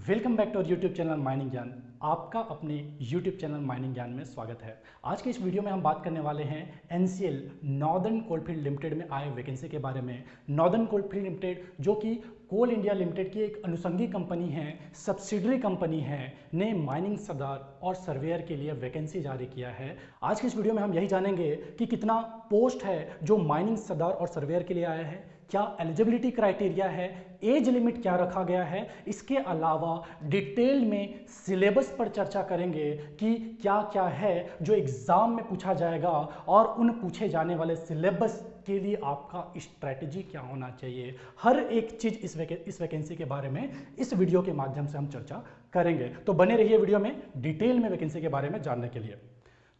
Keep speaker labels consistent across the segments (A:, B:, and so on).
A: Welcome back to our YouTube channel mining Gyan. आपका अपने YouTube channel mining ज्ञान में स्वागत है। आज के इस वीडियो में हम बात करने वाले हैं एनसीएल नॉर्दर्न कोलफील्ड लिमिटेड में आए वैकेंसी के बारे में। नॉर्दर्न कोलफील्ड लिमिटेड जो कि कोल इंडिया लिमिटेड की एक अनुषंगी कंपनी है, सब्सिडरी कंपनी है, ने माइनिंग सरदार और सर्वेयर के लिए वैकेंसी जारी किया है। आज के इस वीडियो में हम यही जानेंगे कि कितना पोस्ट है जो माइनिंग सरदार और सर्वेयर के लिए आया है, क्या एलिजिबिलिटी क्राइटेरिया है, एज लिमिट क्या रखा गया है। इसके अलावा डिटेल में सिलेबस पर चर्चा करेंगे कि क्या क्या है जो एग्जाम में पूछा जाएगा और उन पूछे जाने वाले सिलेबस के लिए आपका स्ट्रैटेजी क्या होना चाहिए। हर एक चीज इस वैकेंसी के बारे में इस वीडियो के माध्यम से हम चर्चा करेंगे, तो बने रहिए वीडियो में डिटेल में वैकेंसी के बारे में जानने के लिए।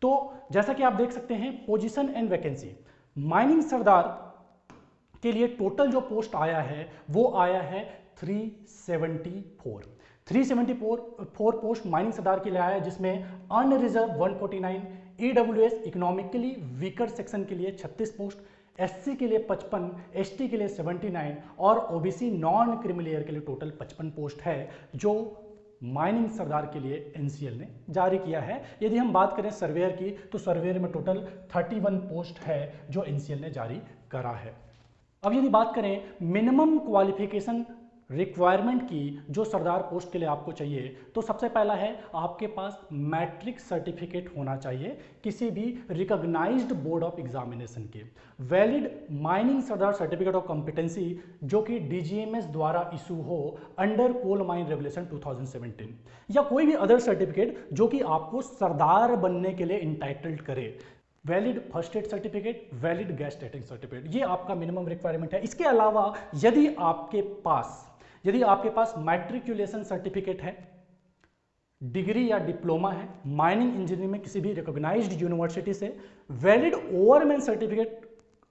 A: तो जैसा कि आप देख सकते हैं, पोजीशन एंड वैकेंसी माइनिंग सरदार के लिए टोटल जो पोस्ट आया है वो आया है 374 पोस्ट माइनिंग सरदार के लिए आया है, जिसमें unreserve 149, EWS economically weaker section के लिए 36 पोस्ट, एससी के लिए 55, एसटी के लिए 79 और ओबीसी नॉन क्रिमिलियर के लिए टोटल 55 पोस्ट है जो माइनिंग सरदार के लिए एनसीएल ने जारी किया है। यदि हम बात करें सर्वेयर की, तो सर्वेयर में टोटल 31 पोस्ट है जो एनसीएल ने जारी करा है। अब यदि बात करें मिनिमम क्वालिफिकेशन रिक्वायरमेंट की जो सरदार पोस्ट के लिए आपको चाहिए, तो सबसे पहला है आपके पास मैट्रिक सर्टिफिकेट होना चाहिए किसी भी रिकॉग्नाइज्ड बोर्ड ऑफ एग्जामिनेशन के। Valid mining Sardar certificate of competency जो कि डीजीएमएस द्वारा इशू हो अंडर कोल माइन रेगुलेशन 2017, या कोई भी अदर सर्टिफिकेट जो कि आपको सरदार बनने के लिए इंटाइटल्ड करे। Valid first aid certificate, valid gas स्टेटिंग certificate, ये आपका मिनिमम रिक्वायरमेंट है। इसके अलावा यदि आपके पास मैट्रिकुलेशन सर्टिफिकेट है, डिग्री या डिप्लोमा है माइनिंग इंजीनियरिंग में किसी भी रिकॉग्नाइज्ड यूनिवर्सिटी से, वैलिड ओवरमैन सर्टिफिकेट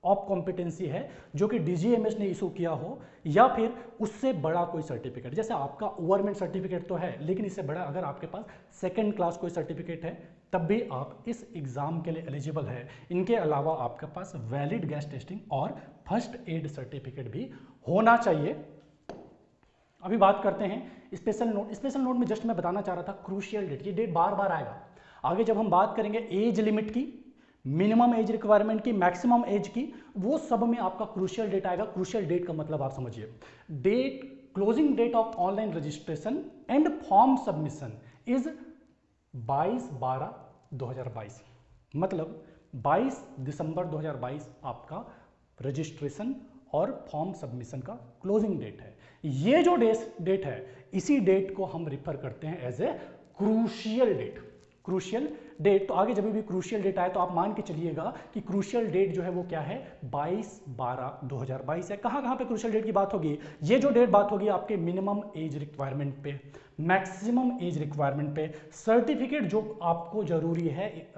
A: ऑफ कॉम्पिटेंसी है जो कि डीजीएमएस ने इशू किया हो, या फिर उससे बड़ा कोई सर्टिफिकेट, जैसे आपका ओवरमैन सर्टिफिकेट तो है लेकिन इससे बड़ा अगर आपके पास सेकंड क्लास कोई सर्टिफिकेट है तब भी आप इस एग्जाम के लिए एलिजिबल है। इनके अलावा आपके पास वैलिड गैस टेस्टिंग और फर्स्ट एड सर्टिफिकेट भी होना चाहिए। अभी बात करते हैं स्पेशल नोट। स्पेशल नोट में जस्ट मैं बताना चाह रहा था क्रूशियल डेट, ये डेट बार बार आएगा आगे जब हम बात करेंगे एज लिमिट की, मिनिमम एज रिक्वायरमेंट की, मैक्सिमम एज की, वो सब में आपका क्रूशियल डेट आएगा। क्रूशियल डेट का मतलब आप समझिए, date closing date of online registration and form submission is 22/12/2022, मतलब 22 दिसंबर 2022 आपका रजिस्ट्रेशन और फॉर्म सबमिशन का क्लोजिंग डेट है। ये जो डेट है इसी डेट को हम रिफर करते हैं as a crucial date. Crucial date, तो आगे जब भी क्रूशियल डेट आए तो आप मान के चलिएगा कि क्रूशियल डेट जो है वो क्या है, 22/12/2022 है। कहाँ पे क्रूशियल डेट की बात होगी, ये जो डेट बात होगी आपके मिनिमम एज रिक्वायरमेंट पे, मैक्सिमम एज रिक्वायरमेंट पे, सर्टिफिकेट जो आपको जरूरी है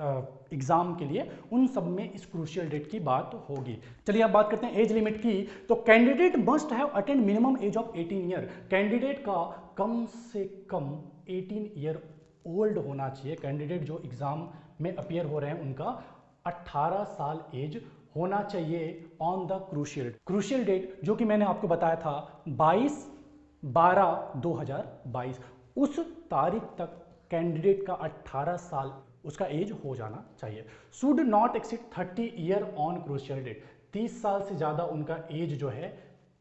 A: एग्जाम के लिए, उन सब में इस क्रूशियल डेट की बात होगी। चलिए अब बात करते हैं एज लिमिट की। तो candidate must have attend minimum age of 18 year. Candidate का कम से कम 18 ईयर ओल्ड होना चाहिए। कैंडिडेट जो एग्जाम में अपीयर हो रहे हैं उनका 18 साल एज होना चाहिए ऑन द क्रूशियल डेट जो कि मैंने आपको बताया था 22/12/2022। उस तारीख तक कैंडिडेट का 18 साल उसका एज हो जाना चाहिए। Should not exceed 30 year on crucial date. 30 साल से ज्यादा उनका एज जो है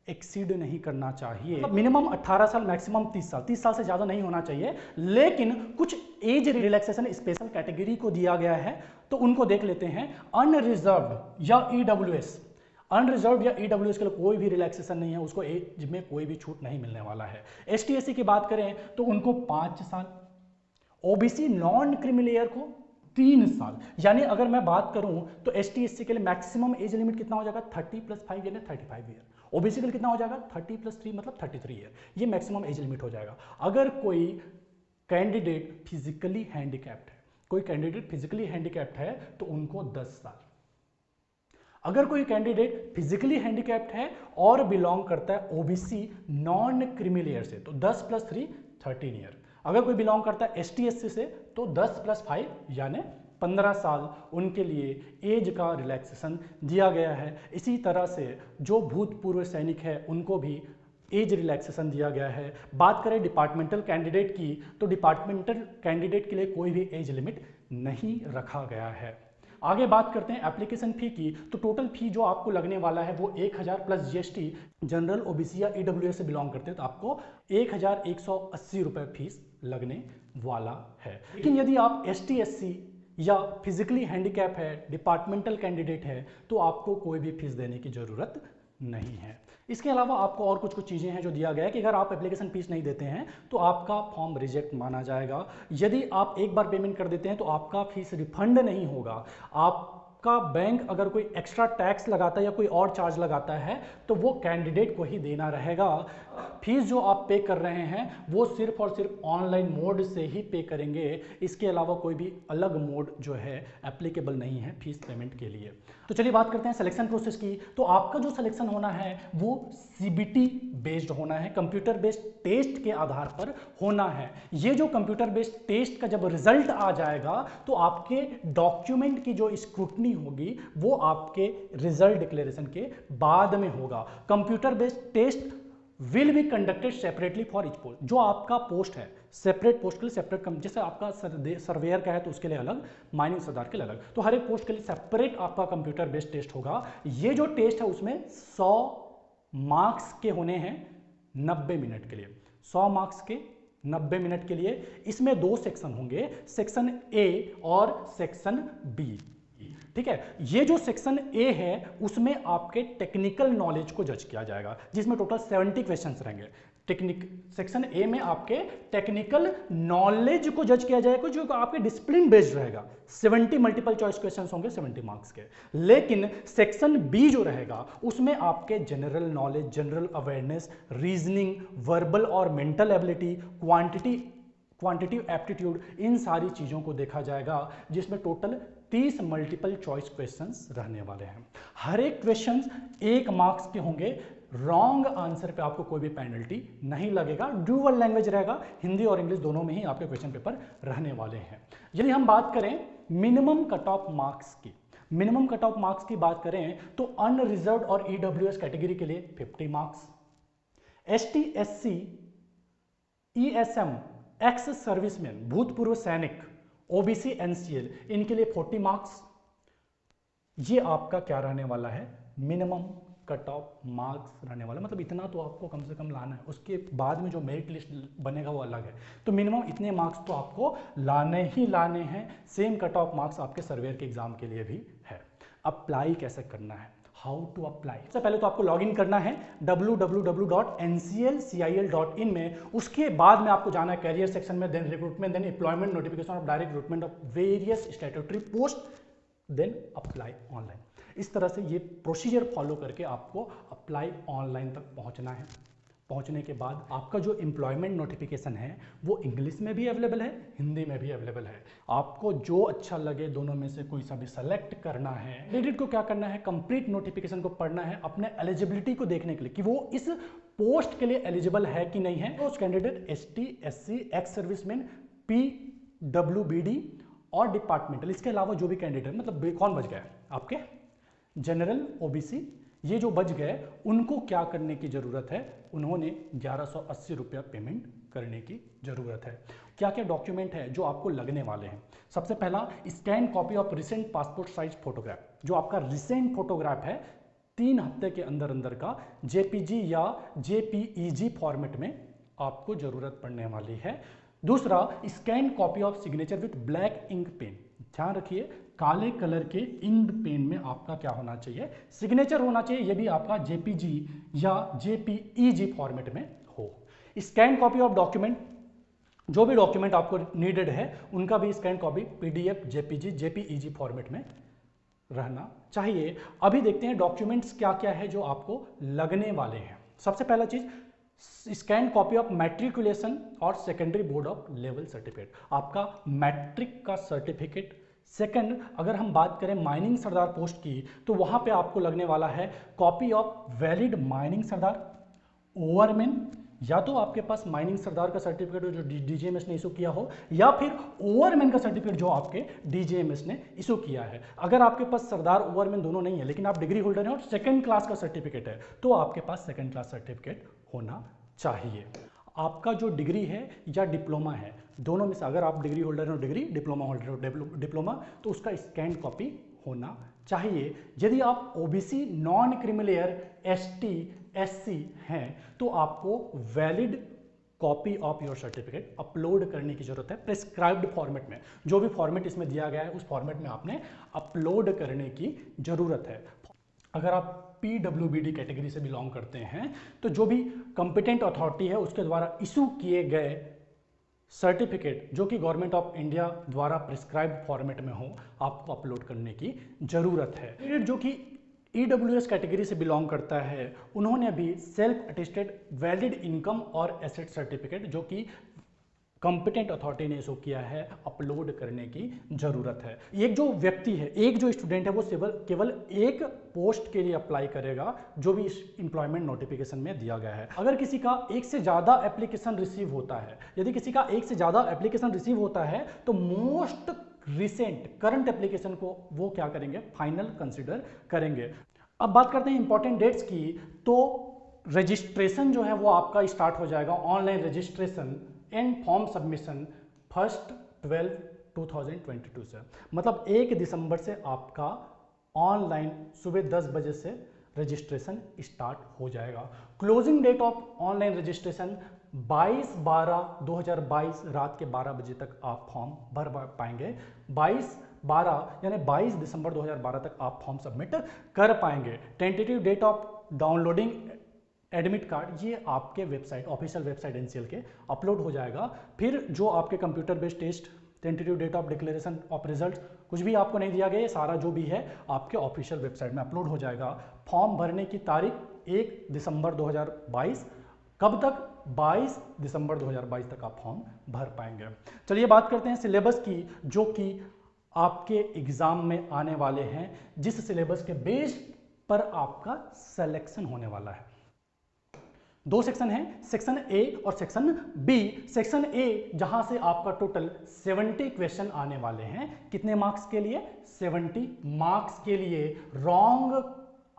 A: एक्सीड नहीं करना चाहिए। मतलब मिनिमम 18 साल, मैक्सिमम 30 साल, 30 साल से ज्यादा नहीं होना चाहिए। लेकिन कुछ एज रिलैक्सेशन स्पेशल कैटेगरी को दिया गया है, तो उनको देख लेते हैं। अनरिजर्व्ड या ईडब्ल्यूएस, अनरिजर्व या ईडब्ल्यूएस के लिए कोई भी रिलैक्सेशन नहीं है, उसको एज में कोई भी छूट नहीं मिलने वाला है। एसटी एससी की बात करें तो उनको 5 साल, ओबीसी नॉन क्रिमिलियर को 3 साल। यानी अगर मैं बात करूं तो एसटी एससी के लिए मैक्सिमम एज लिमिट कितना हो जाएगा, 30+5 यानी 35 ईयर। ओबीसी के लिए कितना हो जाएगा, 30+3 मतलब 33 ईयर। ये मैक्सिमम एज लिमिट हो जाएगा। अगर कोई कैंडिडेट फिजिकली हैंडीकैप्ड है, तो उनको 10 साल। अगर कोई कैंडिडेट फिजिकली हैंडीकैप्ड है और बिलोंग करता है ओबीसी नॉन क्रिमिलियर से, तो 10+3 13 ईयर। अगर कोई बिलोंग करता है एसटी एससी से तो 10+5 यानी 15 साल उनके लिए एज का रिलैक्सेशन दिया गया है। इसी तरह से जो भूतपूर्व सैनिक है उनको भी एज रिलैक्सेशन दिया गया है। बात करें डिपार्टमेंटल कैंडिडेट की, तो डिपार्टमेंटल कैंडिडेट के लिए कोई भी एज लिमिट नहीं रखा गया है। आगे बात करते हैं एप्लीकेशन फ़ी की, तो टोटल फ़ी जो आपको लगने वाला है वो 1000 प्लस जीएसटी। जनरल, ओबीसी या ईडब्ल्यूएस से बिलोंग करते हैं तो आपको 1180 रुपये फीस लगने वाला है। लेकिन यदि आप एसटी, एससी या फिजिकली हैंडीकैप है, डिपार्टमेंटल कैंडिडेट है, तो आपको कोई भी फीस देने की ज़रूरत नहीं है। इसके अलावा आपको और कुछ चीज़ें हैं जो दिया गया है कि अगर आप एप्लीकेशन फीस नहीं देते हैं तो आपका फॉर्म रिजेक्ट माना जाएगा। यदि आप एक बार पेमेंट कर देते हैं तो आपका फीस रिफंड नहीं होगा। आपका बैंक अगर कोई एक्स्ट्रा टैक्स लगाता है या कोई और चार्ज लगाता है तो वो कैंडिडेट को ही देना रहेगा। फीस जो आप पे कर रहे हैं वो सिर्फ और सिर्फ ऑनलाइन मोड से ही पे करेंगे। इसके अलावा कोई भी अलग मोड जो है एप्लीकेबल नहीं है फीस पेमेंट के लिए। तो चलिए बात करते हैं सिलेक्शन प्रोसेस की। तो आपका जो सिलेक्शन होना है वो सीबीटी बेस्ड होना है, कंप्यूटर बेस्ड टेस्ट के आधार पर होना है। ये जो कंप्यूटर बेस्ड टेस्ट का जब रिजल्ट आ जाएगा तो आपके डॉक्यूमेंट की जो स्क्रूटनी होगी वो आपके रिजल्ट डिक्लेरेशन के बाद में होगा। Computer based test will be conducted separately for each post. जो आपका पोस्ट है सेपरेट पोस्ट के लिए सेपरेट, जैसे आपका सर्वेयर का है तो उसके लिए अलग, माइनिंग सरदार के लिए अलग, तो हर एक पोस्ट के लिए सेपरेट आपका कंप्यूटर बेस्ड टेस्ट होगा। ये जो टेस्ट है उसमें 100 मार्क्स के होने हैं 90 मिनट के लिए, 100 मार्क्स के 90 मिनट के लिए। इसमें 2 सेक्शन होंगे, सेक्शन ए और सेक्शन बी। ठीक है, ये जो सेक्शन ए है उसमें आपके टेक्निकल नॉलेज को जज किया जाएगा, जिसमें टोटल 70 क्वेश्चंस रहेंगे। सेक्शन ए में आपके टेक्निकल नॉलेज को जज किया जाएगा जो आपके डिसिप्लिन बेस्ड रहेगा। 70 मल्टीपल चॉइस क्वेश्चंस होंगे 70 मार्क्स के। लेकिन सेक्शन बी जो रहेगा उसमें आपके general knowledge, general awareness, reasoning, verbal और मेंटल एबिलिटी, क्वांटिटिव एप्टीट्यूड, इन सारी चीज़ों को देखा जाएगा, जिसमें टोटल 30 मल्टीपल चॉइस क्वेश्चंस रहने वाले हैं। हर एक क्वेश्चंस 1 मार्क्स के होंगे। रॉन्ग आंसर पे आपको कोई भी पेनल्टी नहीं लगेगा। ड्यूअल लैंग्वेज रहेगा, हिंदी और इंग्लिश दोनों में ही आपके क्वेश्चन पेपर रहने वाले हैं। यदि हम बात करें मिनिमम कट ऑफ मार्क्स की, मिनिमम कट ऑफ मार्क्स की बात करें तो अनरिजर्व्ड और ईडब्ल्यूएस कैटेगरी के लिए 50 marks, ST, SC, ESM, ex serviceman, भूतपूर्व सैनिक, ओबीसी, एनसीएल, इनके लिए 40 मार्क्स। ये आपका क्या रहने वाला है, मिनिमम कट ऑफ मार्क्स रहने वाला। मतलब इतना तो आपको कम से कम लाना है, उसके बाद में जो मेरिट लिस्ट बनेगा वो अलग है। तो मिनिमम इतने मार्क्स तो आपको लाने ही लाने हैं। सेम कट ऑफ मार्क्स आपके सर्वेयर के एग्जाम के लिए भी है। अप्लाई कैसे करना है, हाउ टू अप्लाई, सबसे पहले तो आपको लॉगिन करना है www.nclcil.in में। उसके बाद में आपको जाना है कैरियर सेक्शन में, then recruitment, then employment notification of direct recruitment of various statutory post, then apply online. इस तरह से ये प्रोसीजर फॉलो करके आपको अप्लाई ऑनलाइन तक पहुंचना है। पहुंचने के बाद आपका जो एम्प्लॉयमेंट नोटिफिकेशन है वो इंग्लिश में भी अवेलेबल है, हिंदी में भी अवेलेबल है। आपको जो अच्छा लगे दोनों में से कोई सा भी सेलेक्ट करना है। कैंडिडेट को क्या करना है, कंप्लीट नोटिफिकेशन को पढ़ना है अपने एलिजिबिलिटी को देखने के लिए कि वो इस पोस्ट के लिए एलिजिबल है कि नहीं है। उस candidate ST, SC, ex serviceman, PWBD और डिपार्टमेंटल, इसके अलावा जो भी कैंडिडेट, मतलब कौन बच गया आपके जनरल, ओबीसी, ये जो बच गए उनको क्या करने की जरूरत है, उन्होंने 1180 रुपया पेमेंट करने की जरूरत है। क्या क्या डॉक्यूमेंट है जो आपको लगने वाले हैं, सबसे पहला scan copy of recent passport size photograph. जो आपका रिसेंट फोटोग्राफ है 3 हफ्ते के अंदर अंदर का, जेपीजी या जेपीईजी फॉर्मेट में आपको जरूरत पड़ने वाली है। दूसरा scan copy of signature with black ink pen. ध्यान रखिए काले कलर के इंक पेन में आपका क्या होना चाहिए, सिग्नेचर होना चाहिए। ये भी आपका जेपीजी या जेपीईजी फॉर्मेट में हो। स्कैन कॉपी ऑफ डॉक्यूमेंट, जो भी डॉक्यूमेंट आपको नीडेड है उनका भी scan copy PDF, JPG, JPEG format में रहना चाहिए। अभी देखते हैं डॉक्यूमेंट्स क्या क्या है जो आपको लगने वाले हैं। सबसे पहला चीज स्कैन कॉपी ऑफ मैट्रिकुलेशन और secondary board of level certificate, आपका मैट्रिक का सर्टिफिकेट। सेकंड, अगर हम बात करें माइनिंग सरदार पोस्ट की तो वहां पे आपको लगने वाला है कॉपी ऑफ वैलिड माइनिंग सरदार, ओवरमैन, या तो आपके पास माइनिंग सरदार का सर्टिफिकेट हो जो डीजीएमएस ने इशू किया हो, या फिर ओवरमैन का सर्टिफिकेट जो आपके डीजीएमएस ने इशू किया है। अगर आपके पास सरदार ओवरमैन दोनों नहीं है लेकिन आप डिग्री होल्डर हैं और सेकंड क्लास का सर्टिफिकेट है, तो आपके पास सेकंड क्लास सर्टिफिकेट होना चाहिए। आपका जो डिग्री है या डिप्लोमा है, दोनों में से अगर आप डिग्री होल्डर हो डिग्री, डिप्लोमा होल्डर हो डिप्लोमा, तो उसका स्कैन कॉपी होना चाहिए। यदि आप OBC, non creamy layer, ST, SC हैं तो आपको valid copy of your certificate upload करने की जरूरत है प्रिस्क्राइब्ड फॉर्मेट में। जो भी फॉर्मेट इसमें दिया गया है उस फॉर्मेट में आपने अपलोड करने की जरूरत है। अगर आप पीडब्ल्यूबीडी कैटेगरी से बिलोंग करते हैं तो जो भी कंपिटेंट अथॉरिटी है उसके द्वारा इशू किए गए सर्टिफिकेट जो कि गवर्नमेंट ऑफ इंडिया द्वारा प्रिस्क्राइब्ड फॉर्मेट में हो, आपको अपलोड करने की जरूरत है। जो कि ईडब्ल्यूएस कैटेगरी से बिलोंग करता है, उन्होंने भी सेल्फ अटेस्टेड वैलिड इनकम और एसेट सर्टिफिकेट जो कि कॉम्पिटेंट अथॉरिटी ने इशू किया है, अपलोड करने की जरूरत है। एक जो व्यक्ति है, एक जो स्टूडेंट है, वो केवल एक पोस्ट के लिए अप्लाई करेगा जो भी इस एम्प्लॉयमेंट नोटिफिकेशन में दिया गया है। अगर किसी का एक से ज़्यादा एप्लीकेशन रिसीव होता है, यदि किसी का एक से ज़्यादा एप्लीकेशन रिसीव होता है तो मोस्ट रिसेंट करंट एप्लीकेशन को वो क्या करेंगे, फाइनल कंसिडर करेंगे। अब बात करते हैं इंपॉर्टेंट डेट्स की। तो रजिस्ट्रेशन जो है वो आपका स्टार्ट हो जाएगा, online registration and form submission 1/12/2022 से, मतलब 1 दिसंबर से आपका ऑनलाइन सुबह 10 बजे से रजिस्ट्रेशन स्टार्ट हो जाएगा। Closing date of online registration 22/12/2022 रात के 12 बजे तक आप फॉर्म भर पाएंगे। 22/12 यानी 22 दिसंबर 2012 तक आप फॉर्म सबमिट कर पाएंगे। Tentative date of downloading admit card ये आपके वेबसाइट, ऑफिशियल वेबसाइट एनसीएल के अपलोड हो जाएगा। फिर जो आपके computer based test, tentative date of declaration of result, कुछ भी आपको नहीं दिया गया, ये सारा जो भी है आपके ऑफिशियल वेबसाइट में अपलोड हो जाएगा। फॉर्म भरने की तारीख 1 दिसंबर 2022, कब तक, 22 दिसंबर 2022 तक आप फॉर्म भर पाएंगे। चलिए बात करते हैं सिलेबस की, जो कि आपके एग्जाम में आने वाले हैं, जिस सिलेबस के बेस पर आपका सिलेक्शन होने वाला है। 2 सेक्शन हैं, सेक्शन ए और सेक्शन बी। सेक्शन ए जहां से आपका टोटल 70 क्वेश्चन आने वाले हैं। कितने मार्क्स के लिए, 70 मार्क्स के लिए। रॉन्ग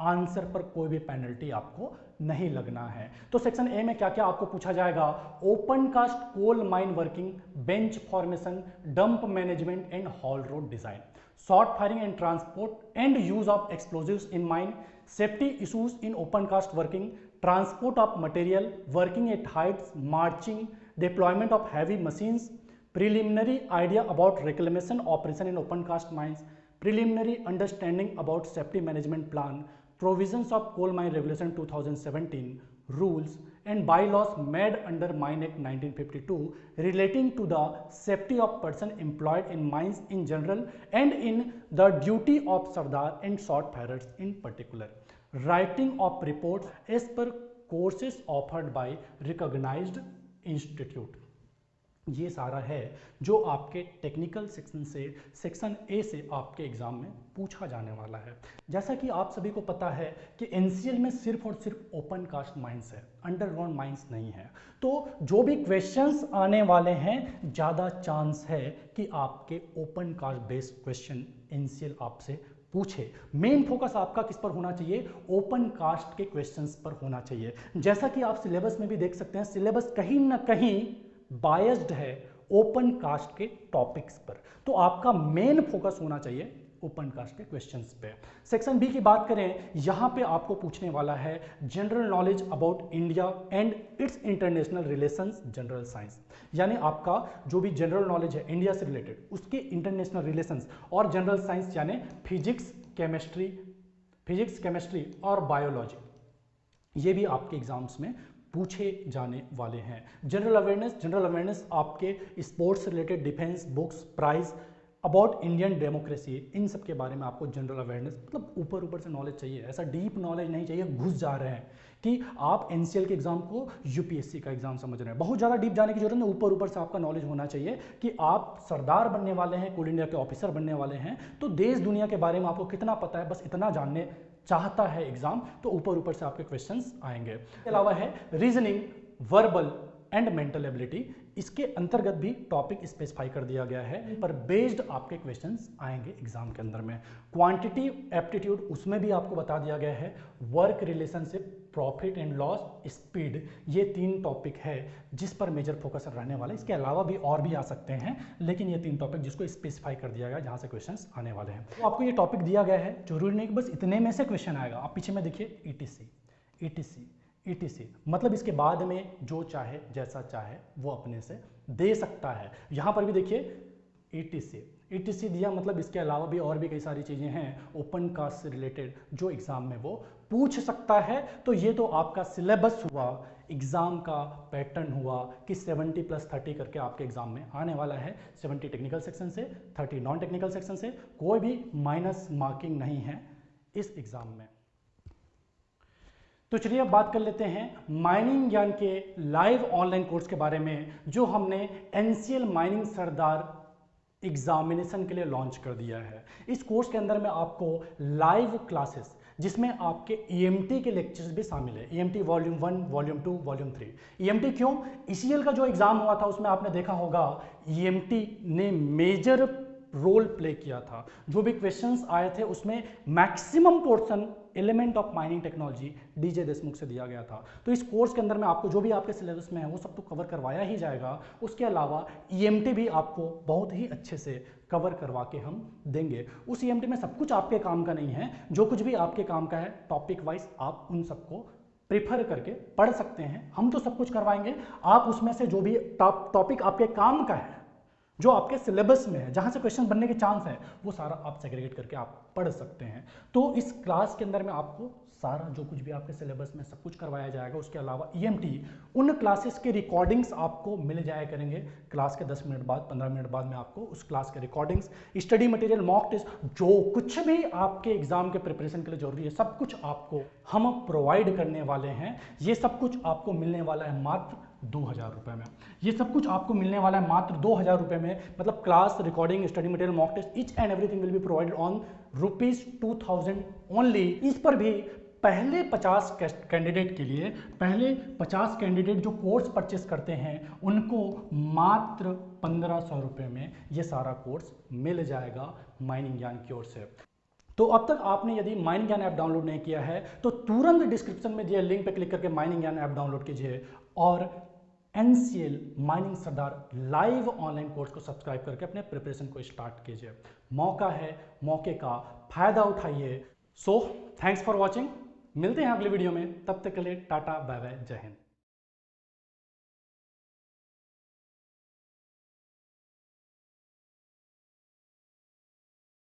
A: आंसर पर कोई भी पेनल्टी आपको नहीं लगना है। तो सेक्शन ए में क्या क्या आपको पूछा जाएगा, open cast coal mine working, bench formation, dump management and haul road design, short firing and transport and use of explosives in mine, safety issues in open cast working, transport of material, working at heights, marching, deployment of heavy machines, preliminary idea about reclamation operation in open cast mines, preliminary understanding about safety management plan, provisions of coal mine regulation 2017, rules and bylaws made under Mine Act 1952 relating to the safety of person employed in mines in general and in the duty of Sardar and short firers in particular, writing of reports as per courses offered by recognized institute। ये सारा है जो आपके technical section से, section A से आपके exam में पूछा जाने वाला है। जैसा कि आप सभी को पता है कि एनसीएल में सिर्फ और सिर्फ ओपन कास्ट माइंस है, अंडरग्राउंड माइंस नहीं है। तो जो भी क्वेश्चंस आने वाले हैं, ज़्यादा चांस है कि आपके open caste based question NCL आपसे पूछे। मेन फोकस आपका किस पर होना चाहिए, ओपन कास्ट के क्वेश्चंस पर होना चाहिए। जैसा कि आप सिलेबस में भी देख सकते हैं, सिलेबस कहीं ना कहीं बायस्ड है ओपन कास्ट के टॉपिक्स पर, तो आपका मेन फोकस होना चाहिए ओपन कास्ट के क्वेश्चंस पे। सेक्शन बी की बात करें, यहां पे आपको पूछने वाला है general knowledge about India and its international relations, general science, यानी आपका जो भी जनरल नॉलेज है इंडिया से रिलेटेड, उसके इंटरनेशनल रिलेशंस और जनरल साइंस यानी फिजिक्स, केमिस्ट्री और बायोलॉजी, ये भी आपके एग्जाम्स में पूछे जाने वाले हैं। जनरल अवेयरनेस आपके स्पोर्ट्स से related, defence, books, prize, about Indian democracy, इन सब के बारे में आपको जनरल अवेयरनेस, मतलब ऊपर से नॉलेज चाहिए, ऐसा डीप नॉलेज नहीं चाहिए घुस जा रहे हैं कि आप एनसीएल के एग्जाम को यूपीएससी का एग्जाम समझ रहे हैं। बहुत ज़्यादा डीप जाने की जरूरत नहीं, ऊपर से आपका नॉलेज होना चाहिए कि आप सरदार बनने वाले हैं, कोल इंडिया के ऑफिसर बनने वाले हैं, तो देश दुनिया के बारे में आपको कितना पता है, बस इतना जानने चाहता है एग्जाम, तो ऊपर से आपके क्वेश्चंस आएंगे। इसके अलावा है reasoning, verbal and mental ability, इसके अंतर्गत भी टॉपिक स्पेसिफाई कर दिया गया है, पर बेस्ड आपके क्वेश्चंस आएंगे एग्जाम के अंदर में। क्वांटिटी एप्टीट्यूड, उसमें भी आपको बता दिया गया है। Work relationship, profit and loss, speed, ये 3 टॉपिक है जिस पर मेजर फोकस रहने वाला है। इसके अलावा भी और भी आ सकते हैं, लेकिन ये 3 टॉपिक जिसको स्पेसिफाई कर दिया गया जहाँ से क्वेश्चंस आने वाले हैं। तो आपको ये टॉपिक दिया गया है, जरूरी नहीं कि बस इतने में से क्वेश्चन आएगा। आप पीछे में देखिए ETC, मतलब इसके बाद में जो चाहे जैसा चाहे वो अपने से दे सकता है। यहाँ पर भी देखिए ETC दिया, मतलब इसके अलावा भी और भी कई सारी चीज़ें हैं ओपन कास्ट से रिलेटेड जो एग्ज़ाम में वो पूछ सकता है। तो ये तो आपका सिलेबस हुआ, एग्ज़ाम का पैटर्न हुआ कि 70+30 करके आपके एग्ज़ाम में आने वाला है। 70 टेक्निकल सेक्शन से, 30 नॉन टेक्निकल सेक्शन से, कोई भी माइनस मार्किंग नहीं है इस एग्ज़ाम में। तो चलिए अब बात कर लेते हैं माइनिंग ज्ञान के लाइव ऑनलाइन कोर्स के बारे में, जो हमने NCL माइनिंग सरदार एग्जामिनेशन के लिए लॉन्च कर दिया है। इस कोर्स के अंदर में आपको लाइव क्लासेस, जिसमें आपके EMT के लेक्चर्स भी शामिल है। EMT volume 1, volume 2, volume 3। EMT क्यों? ECL का जो एग्जाम हुआ था उसमें आपने देखा होगा EMT ने मेजर रोल प्ले किया था। जो भी क्वेश्चंस आए थे उसमें maximum portion element of mining technology DJ Deshmukh से दिया गया था। तो इस कोर्स के अंदर में आपको जो भी आपके सिलेबस में है वो सब तो कवर करवाया ही जाएगा। उसके अलावा EMT भी आपको बहुत ही अच्छे से कवर करवा के हम देंगे। उस EMT में सब कुछ आपके काम का नहीं है, जो कुछ भी आपके काम का है टॉपिक वाइज आप उन सबको प्रिफर करके पढ़ सकते हैं। हम तो सब कुछ करवाएंगे, आप उसमें से जो भी टॉपिक आपके काम का है, जो आपके सिलेबस में है, जहां से क्वेश्चन बनने के चांस है, वो सारा आप सेग्रीगेट करके आप पढ़ सकते हैं। तो इस क्लास के अंदर में आपको सारा जो कुछ भी आपके सिलेबस में सब कुछ करवाया जाएगा। उसके अलावा EMT उन क्लासेस के रिकॉर्डिंग्स आपको मिल जाया करेंगे। क्लास के 10 मिनट बाद, 15 मिनट बाद में आपको उस क्लास के recordings, study material, mock test, जो कुछ भी आपके एग्जाम के प्रिपरेशन के लिए जरूरी है, सब कुछ आपको हम प्रोवाइड करने वाले हैं। ये सब कुछ आपको मिलने वाला है मात्र 2000 रुपये में। ये सब कुछ आपको मिलने वाला है मात्र 2000 रुपये में। मतलब class, recording, study material, mock test, each and everything will be provided on ₹2000 only. इस पर भी पहले 50 कैंडिडेट के लिए, पहले 50 कैंडिडेट जो कोर्स परचेस करते हैं उनको मात्र 1500 रुपये में ये सारा कोर्स मिल जाएगा माइनिंग ज्ञान की ओर से। तो अब तक आपने यदि माइनिंग ज्ञान ऐप डाउनलोड नहीं किया है तो तुरंत डिस्क्रिप्शन में दिए लिंक पर क्लिक करके माइनिंग ज्ञान ऐप डाउनलोड कीजिए और NCL माइनिंग सरदार लाइव ऑनलाइन कोर्स को सब्सक्राइब करके अपने प्रिपरेशन को स्टार्ट कीजिए। मौका है, मौके का फायदा उठाइए। So thanks for watching. मिलते हैं अगले वीडियो में, तब तक के लिए टाटा, बाय बाय, जय हिंद।